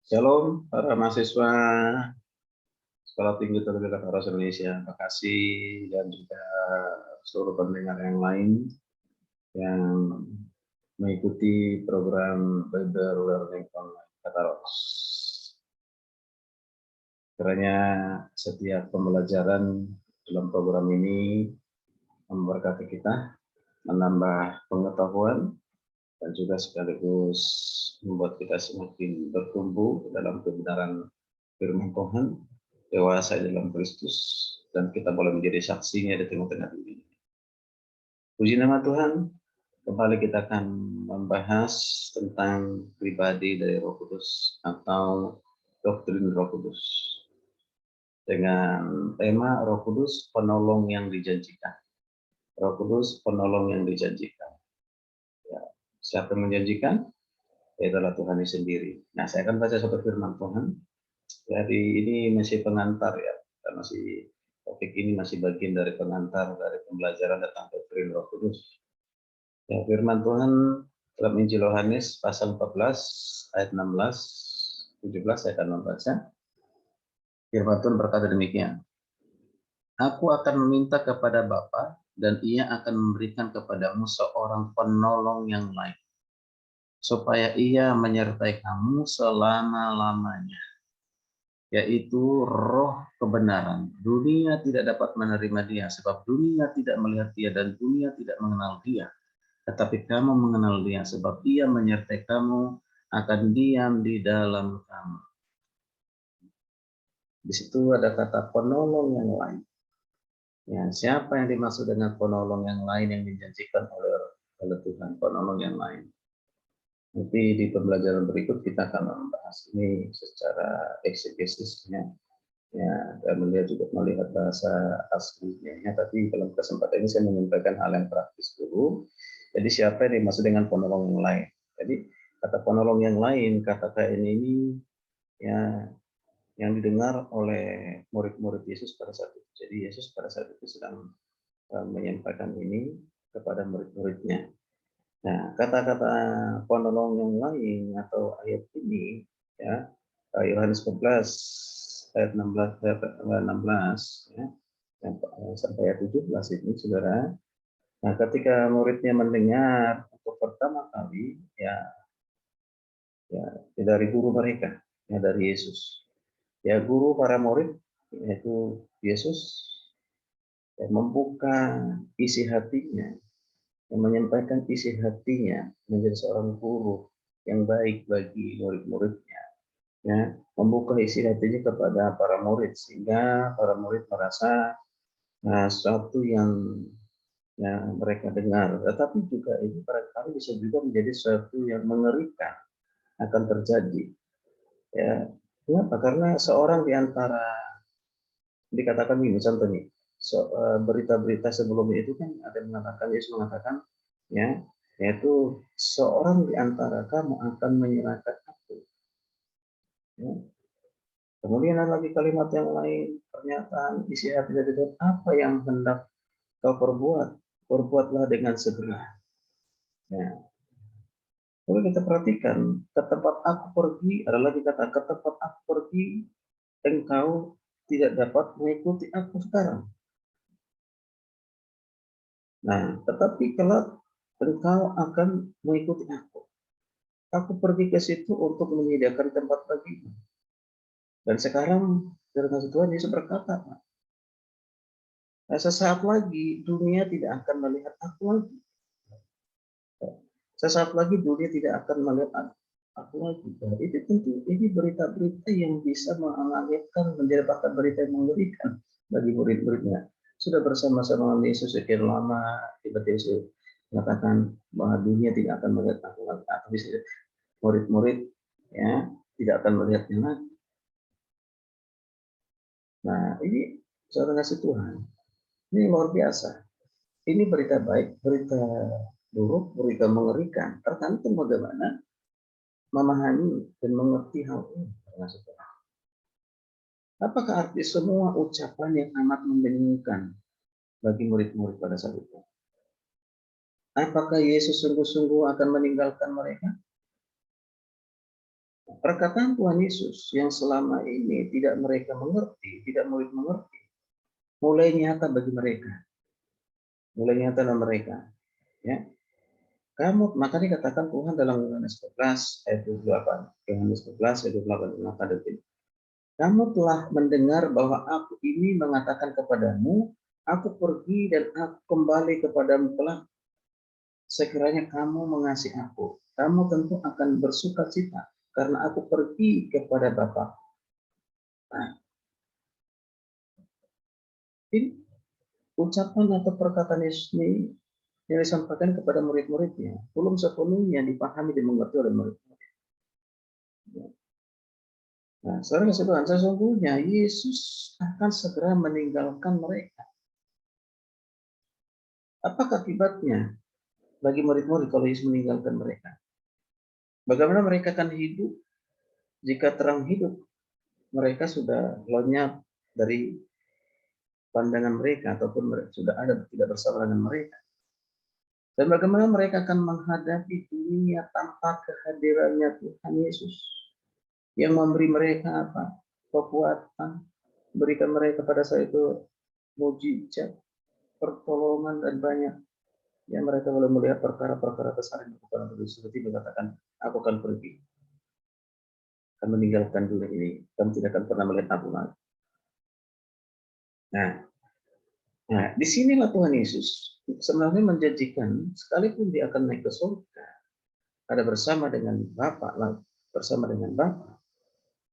Shalom para mahasiswa Sekolah Tinggi Teologi Katolik Indonesia, terima kasih, dan juga seluruh pendengar yang lain yang mengikuti program Bible Learning Online Katolik. Kiranya setiap pembelajaran dalam program ini memberkati kita, menambah pengetahuan, dan juga sekaligus membuat kita semakin bertumbuh dalam kebenaran firman Tuhan, dewasa dalam Kristus, dan kita boleh menjadi saksinya di tengah-tengah dunia. Puji nama Tuhan, kembali kita akan membahas tentang pribadi dari Roh Kudus atau doktrin Roh Kudus dengan tema Roh Kudus penolong yang dijanjikan. Roh Kudus penolong yang dijanjikan. Ya, siapa yang menjanjikan? Itulah Tuhan sendiri. Nah, saya akan baca satu firman Tuhan. Jadi ini masih pengantar ya, masih topik ini masih bagian dari pengantar dari pembelajaran tentang doktrin Roh Kudus. Ya, firman Tuhan dalam Injil Yohanes pasal 14 ayat 16 17 saya akan membaca. Firman Tuhan berkata demikian. Aku akan meminta kepada Bapa dan Ia akan memberikan kepadamu seorang penolong yang lain, supaya Ia menyertai kamu selama-lamanya, yaitu Roh kebenaran. Dunia tidak dapat menerima Dia, sebab dunia tidak melihat Dia dan dunia tidak mengenal Dia. Tetapi kamu mengenal Dia, sebab Dia menyertai kamu, akan diam di dalam kamu. Di situ ada kata penolong yang lain. Ya, siapa yang dimaksud dengan penolong yang lain yang dijanjikan oleh Tuhan, penolong yang lain? Nanti di pembelajaran berikut kita akan membahas ini secara eksegesisnya. Ya, dan melihat juga melihat bahasa aslinya. Tapi dalam kesempatan ini saya menyampaikan hal yang praktis dulu. Jadi siapa yang dimaksud dengan penolong yang lain? Jadi kata penolong yang lain, kata ini ya yang didengar oleh murid-murid Yesus pada saat itu. Jadi Yesus pada saat itu sedang menyampaikan ini kepada murid-muridnya. Nah, kata-kata penolong yang lain atau ayat ini ya, Yohanes 14 ayat 16 ya, sampai ayat 17 ini Saudara. Nah, ketika muridnya mendengar untuk pertama kali ya dari guru mereka, ya dari Yesus. Ya, guru para murid yaitu Yesus ya, membuka isi hatinya, yang menyampaikan isi hatinya menjadi seorang guru yang baik bagi murid-muridnya. Ya, membuka isi hatinya kepada para murid sehingga para murid merasa sesuatu yang mereka dengar, tetapi juga ini barangkali bisa juga menjadi sesuatu yang mengerikan akan terjadi. Ya, kenapa? Karena seorang di antara dikatakan ini contoh nih, berita-berita sebelumnya itu kan ada yang mengatakan, Yesus mengatakan ya, yaitu seorang di antara kamu akan menyerahkan aku. Ya. Kemudian ada lagi kalimat yang lain, pernyataan isi hati dari Tuhan, apa yang hendak kau perbuat, perbuatlah dengan segera. Ya. Kalau kita perhatikan, ke tempat aku pergi, ada lagi kata, ke tempat aku pergi, engkau tidak dapat mengikuti aku sekarang. Nah, tetapi kelak engkau akan mengikuti aku. Aku pergi ke situ untuk menyediakan tempat bagimu. Dan sekarang firman Tuhan Yesus berkata, sesaat lagi dunia tidak akan melihat aku lagi. Sesaat lagi dunia tidak akan melihat aku lagi. Dan itu tentu ini berita-berita yang bisa mengagetkan, menjadi bahkan berita yang mengerikan bagi murid-muridnya. Sudah bersama-sama dengan Yesus sekian lama, tiba-tiba Yesus mengatakan bahwa dunia tidak akan melihat aku lagi. Atau bisa murid-murid ya tidak akan melihatnya lagi. Nah, ini saudara kasih Tuhan. Ini luar biasa. Ini berita baik, berita buruk, berita mengerikan. Tergantung bagaimana memahami dan mengerti hal ini. Apakah arti semua ucapan yang amat membingungkan bagi murid-murid pada saat itu? Apakah Yesus sungguh-sungguh akan meninggalkan mereka? Perkataan Tuhan Yesus yang selama ini tidak mereka mengerti, tidak murid mengerti, mulai nyata bagi mereka. Mulai nyata dalam mereka. Ya. Kamu, maka dikatakan Tuhan dalam Yohanes 11 ayat 28. Yohanes 11 ayat 28 mengatakan begini. Kamu telah mendengar bahwa aku ini mengatakan kepadamu, aku pergi dan aku kembali kepadamu kelak. Sekiranya kamu mengasihi aku, kamu tentu akan bersuka cita karena aku pergi kepada Bapa. Nah, ini ucapan atau perkataan Yesus ini yang disampaikan kepada murid-muridnya belum sepenuhnya dipahami dan mengerti oleh murid-murid. Nah, saudara-saudara, sesungguhnya Yesus akan segera meninggalkan mereka. Apa akibatnya bagi murid-murid kalau Yesus meninggalkan mereka? Bagaimana mereka akan hidup jika terang hidup mereka sudah lenyap dari pandangan mereka ataupun sudah ada tidak bersama dengan mereka? Dan bagaimana mereka akan menghadapi dunia tanpa kehadirannya Tuhan Yesus yang memberi mereka apa? Kekuatan, berikan mereka pada saat itu mujizat, pertolongan dan banyak yang mereka boleh melihat perkara-perkara besar yang dilakukan oleh Yesus. Seperti mengatakan, aku akan pergi, akan meninggalkan dunia ini, kamu tidak akan pernah melihat aku lagi. Nah, disinilah Tuhan Yesus sebenarnya menjanjikan, sekalipun dia akan naik ke surga, ada bersama dengan Bapa, bersama dengan Bapa.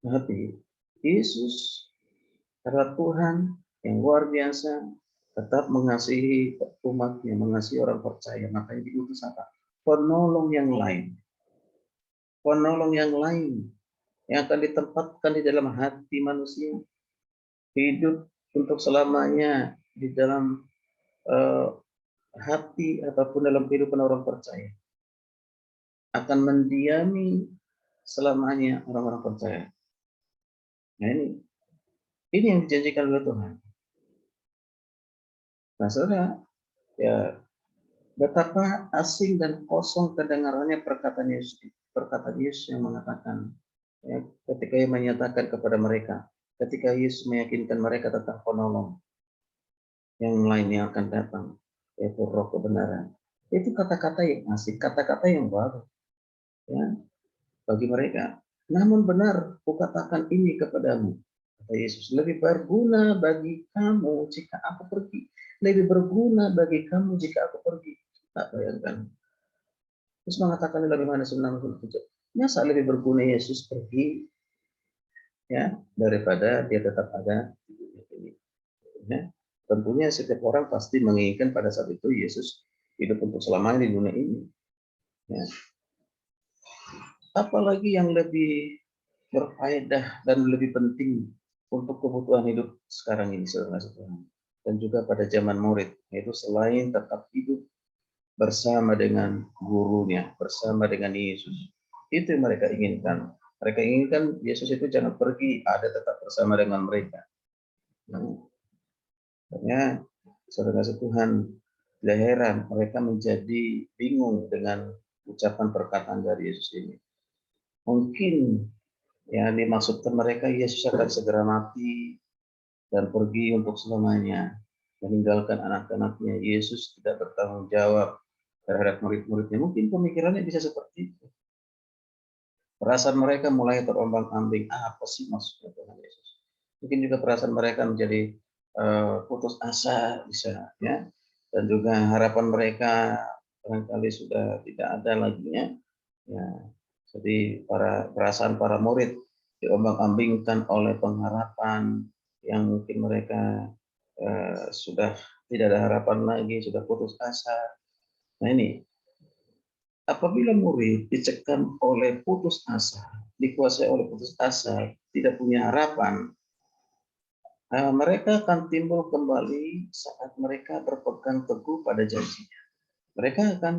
Tapi Yesus adalah Tuhan yang luar biasa, tetap mengasihi umatnya, mengasihi orang percaya. Makanya diutus apa? Penolong yang lain. Penolong yang lain yang akan ditempatkan di dalam hati manusia, hidup untuk selamanya di dalam hati ataupun dalam kehidupan orang percaya, akan mendiami selamanya orang-orang percaya. Nah, ini yang dijanjikan oleh Tuhan. Nah, saudara, ya betapa asing dan kosong kedengarannya perkataan Yesus yang mengatakan, ya, ketika ia menyatakan kepada mereka, ketika Yesus meyakinkan mereka tentang penolong yang lain yang akan datang, yaitu Roh kebenaran. Itu kata-kata yang asing, kata-kata yang baru, ya, bagi mereka. Namun benar, kukatakan ini kepadamu, kata Yesus, lebih berguna bagi kamu jika aku pergi. Lebih berguna bagi kamu jika aku pergi. Tak bayangkan. Terus mengatakan dalam Yohanes 6:27, masa lebih berguna Yesus pergi, ya, daripada dia tetap ada di dunia ini. Ya. Tentunya setiap orang pasti menginginkan pada saat itu Yesus hidup untuk selamanya di dunia ini. Ya. Apalagi yang lebih berfaedah dan lebih penting untuk kebutuhan hidup sekarang ini, saudara-saudara. Dan juga pada zaman murid, yaitu selain tetap hidup bersama dengan gurunya, bersama dengan Yesus. Itu yang mereka inginkan. Mereka inginkan Yesus itu jangan pergi, ada tetap bersama dengan mereka. Makanya saudara Tuhan, tidak heran mereka menjadi bingung dengan ucapan perkataan dari Yesus ini. Mungkin yang dimaksudkan mereka Yesus akan segera mati dan pergi untuk selamanya, meninggalkan anak-anaknya. Yesus tidak bertanggung jawab terhadap murid-muridnya. Mungkin pemikirannya bisa seperti itu. Perasaan mereka mulai terombang-ambing. Apa sih maksudnya Tuhan Yesus? Mungkin juga perasaan mereka menjadi putus asa, bisa, ya. Dan juga harapan mereka barangkali sudah tidak ada lagi, ya. Jadi perasaan para murid diombang-ambingkan oleh pengharapan yang mungkin mereka sudah tidak ada harapan lagi, sudah putus asa. Nah, ini apabila murid dicekam oleh putus asa, dikuasai oleh putus asa, tidak punya harapan, mereka akan timbul kembali saat mereka berpegang teguh pada janjinya. Mereka akan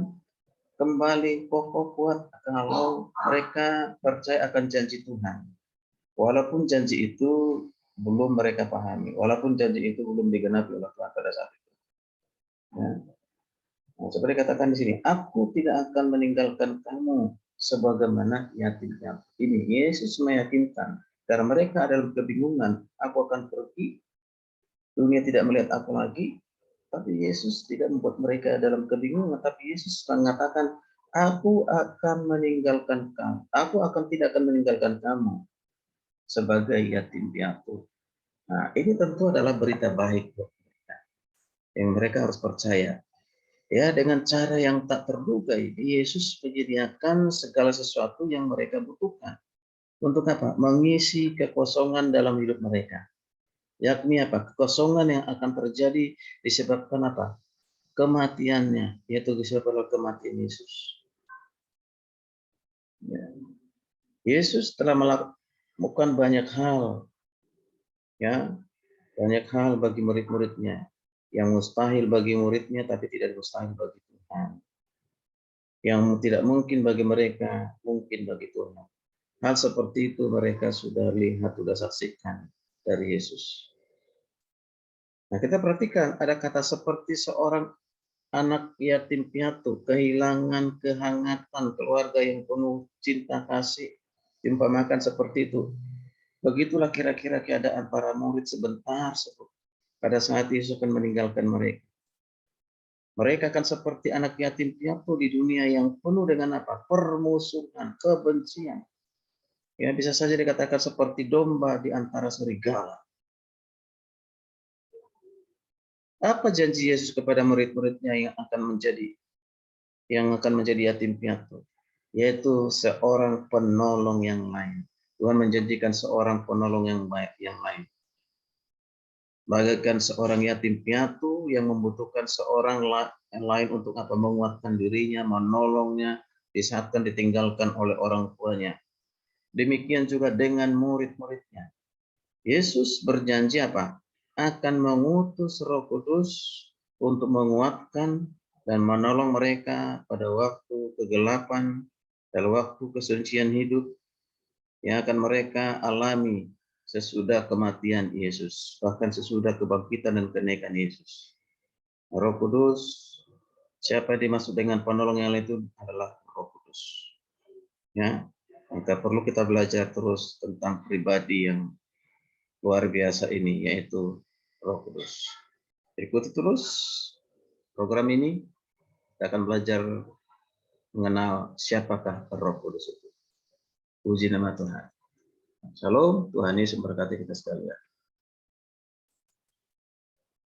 kembali kokoh kuat kalau mereka percaya akan janji Tuhan. Walaupun janji itu belum mereka pahami, walaupun janji itu belum digenapi oleh Tuhan pada saat itu. Ya. Nah, seperti katakan di sini, aku tidak akan meninggalkan kamu sebagaimana yatim piatu. Ini Yesus meyakinkan karena mereka dalam kebingungan, aku akan pergi, dunia tidak melihat aku lagi, tapi Yesus tidak membuat mereka dalam kebingungan, tapi Yesus mengatakan, aku akan meninggalkan kamu, aku tidak akan meninggalkan kamu sebagai yatim piatu. Nah, ini tentu adalah berita baik buat mereka, yang mereka harus percaya. Ya, dengan cara yang tak terduga ini, Yesus menyediakan segala sesuatu yang mereka butuhkan. Untuk apa? Mengisi kekosongan dalam hidup mereka. Yakni apa? Kekosongan yang akan terjadi disebabkan apa? Kematiannya, yaitu disebabkan oleh kematian Yesus. Ya. Yesus telah melakukan banyak hal, ya, banyak hal bagi murid-muridnya. Yang mustahil bagi muridnya, tapi tidak mustahil bagi Tuhan. Yang tidak mungkin bagi mereka, mungkin bagi Tuhan. Hal seperti itu mereka sudah lihat, sudah saksikan dari Yesus. Nah, kita perhatikan ada kata seperti seorang anak yatim piatu, kehilangan kehangatan keluarga yang penuh cinta kasih, diumpamakan seperti itu. Begitulah kira-kira keadaan para murid sebentar pada saat Yesus akan meninggalkan mereka. Mereka akan seperti anak yatim piatu di dunia yang penuh dengan apa? Permusuhan, kebencian. Ya, bisa saja dikatakan seperti domba di antara serigala. Apa janji Yesus kepada murid-muridnya yang akan menjadi yatim piatu? Yaitu seorang penolong yang lain. Tuhan menjanjikan seorang penolong yang baik yang lain. Bagaikan seorang yatim piatu yang membutuhkan seorang lain untuk apa? Menguatkan dirinya, menolongnya di saat ditinggalkan oleh orang tuanya. Demikian juga dengan murid-muridnya. Yesus berjanji apa? Akan mengutus Roh Kudus untuk menguatkan dan menolong mereka pada waktu kegelapan, pada waktu kesucian hidup yang akan mereka alami sesudah kematian Yesus, bahkan sesudah kebangkitan dan kenaikan Yesus. Roh Kudus, siapa dimaksud dengan penolong yang lain itu adalah Roh Kudus. Ya, maka perlu kita belajar terus tentang pribadi yang luar biasa ini, yaitu Roh Kudus. Ikuti terus program ini, kita akan belajar mengenal siapakah Roh Kudus itu. Puji nama Tuhan. Shalom, Tuhan Yesus memberkati kita sekalian.